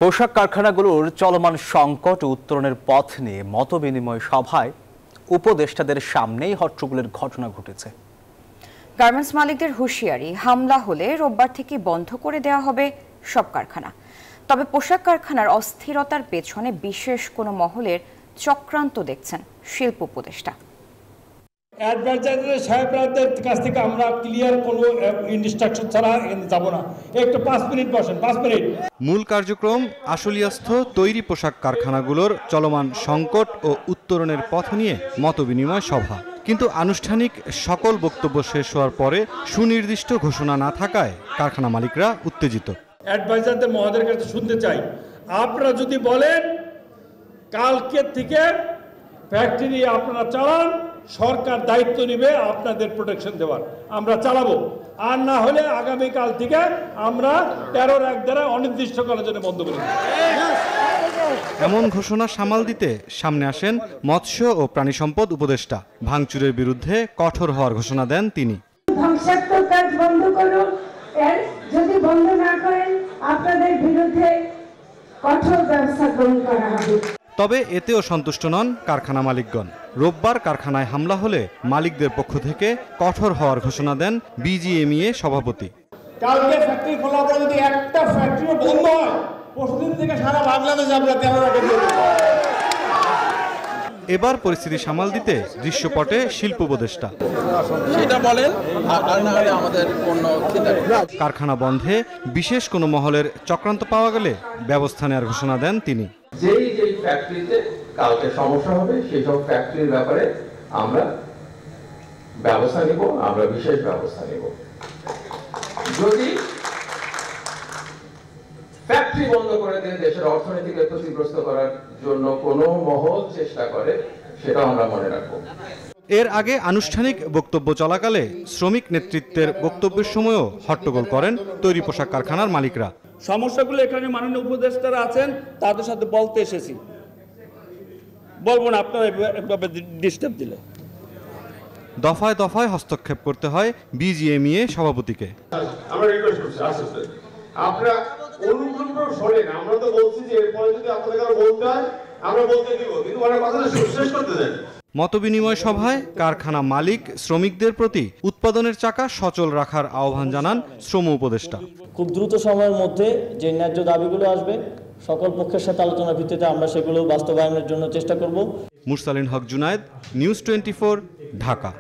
পোশাক কারখানাগুলোর চলমান সংকট ও উত্তরণের পথ নিয়ে মতবিনিময় সভায় উপদেষ্টাদের সামনেই হট্টগোলের ঘটনা ঘটেছে। গার্মেন্টস মালিকদের হুঁশিয়ারি, হামলা হলে রোববার থেকে বন্ধ করে দেওয়া হবে সব কারখানা। তবে পোশাক কারখানার অস্থিরতার পেছনে বিশেষ কোনো মহলের চক্রান্ত দেখছেন শিল্প উপদেষ্টা। অ্যাডভাইজারদের সাহেবদের কাছ থেকে আমরা ক্লিয়ার কোনো ইনস্ট্রাকশন ছাড়া যাব না। একটু 5 মিনিট বসেন, 5 মিনিট। মূল কার্যক্রম আশুলিয়াস্থ তৈরি পোশাক কারখানাগুলোর চলমান সংকট ও উত্তরণের পথ নিয়ে মতবিনিময় সভা। কিন্তু আনুষ্ঠানিক সকল বক্তব্য শেষ হওয়ার পরে সুনির্দিষ্ট ঘোষণা না থাকায় কারখানা মালিকরা উত্তেজিত। অ্যাডভাইজারদের মহোদয়ের কাছে শুনতে চাই, আপনারা যদি বলেন কালকে থেকে ফ্যাক্টরি আপনারা চালান, সরকার দায়িত্ব নেবে আপনাদের প্রোটেকশন দেওয়ার, আমরা চালাবো। আর না হলে আগামীকাল থেকে আমরা 13-1 দ্বারা অনির্দিষ্টকালের জন্য বন্ধ করে দেব। এমন ঘোষণা সামাল দিতে সামনে আসেন মৎস্য ও প্রাণী সম্পদ উপদেষ্টা। ভাঙচুরের বিরুদ্ধে কঠোর হওয়ার ঘোষণা দেন তিনি। ধ্বংসাত্মক কাজ বন্ধ করুন, যদি বন্ধ না করেন আপনাদের বিরুদ্ধে কঠোর ব্যবস্থা গ্রহণ করা হবে। তবে এতেও সন্তুষ্ট নন কারখানা মালিকগণ। রোববার কারখানায় হামলা হলে মালিকদের পক্ষ থেকে কঠোর হওয়ার ঘোষণা দেন বিজিএমইএ সভাপতি। কালকে ফ্যাক্টরি খোলা পরে যদি একটা ফ্যাক্টরিও বন্ধ হয়, পরশুদিন থেকে সারা বাংলাদেশে আমরা 13 দিয়ে দেব। এবার পরিস্থিতি সামাল দিতে দৃশ্যপটে শিল্প উপদেষ্টা। সেটা বলেন, আর না হলে আমাদের অন্য কারখানা বন্ধে বিশেষ কোনো মহলের চক্রান্ত পাওয়া গেলে ব্যবস্থা নেওয়ার ঘোষণা দেন তিনি। যেই ফ্যাক্টরিতে কালকে সমস্যা হবে সেই সব ফ্যাক্টরির ব্যাপারে আমরা ব্যবস্থা নেব, আমরা বিশেষ ব্যবস্থা নেব। যদি ফ্যাক্টরি বন্ধ করে দিয়ে দেশের অর্থনীতিকে ক্ষতিগ্রস্ত করার জন্য কোনো মহল চেষ্টা করে, সেটা আমরা মনে রাখবো। এর আগে আনুষ্ঠানিক বক্তব্য চলাকালে শ্রমিক নেতৃত্বের বক্তব্যের সময়ও হট্টগোল করেন তৈরি পোশাক কারখানার মালিকরা। সমস্যাগুলো এখানে মাননীয় উপদেষ্টারা আছেন, তাদের সাথে বলতে এসেছি, বলবো না আপনারা এভাবে ডিস্টার্ব দিলে। দফায় দফায় হস্তক্ষেপ করতে হয় বিজিএমইএ সভাপতিকে। আমরা রিকোয়েস্ট করছি, আস্তে আপনারা অনুগ্রহ করে শোনেন। আমরা তো বলছি যে এরপরে যদি আপনাদের কারো বলতে হয় আমরা বলতে দিব, কিন্তু ওনার কথাটা শেষ করতে দেন। মতবিনিময় সভায় কারখানা মালিক শ্রমিকদের প্রতি উৎপাদনের চাকা সচল রাখার আহ্বান জানান শ্রম উপদেষ্টা। খুব দ্রুত সময়ের মধ্যে যে ন্যায্য দাবিগুলো আসবে সকল পক্ষের সাথে আলোচনার ভিত্তিতে আমরা সেগুলো বাস্তবায়নের জন্য চেষ্টা করব। মুরসালিন হক জুনায়েদ, নিউজ 24, ঢাকা।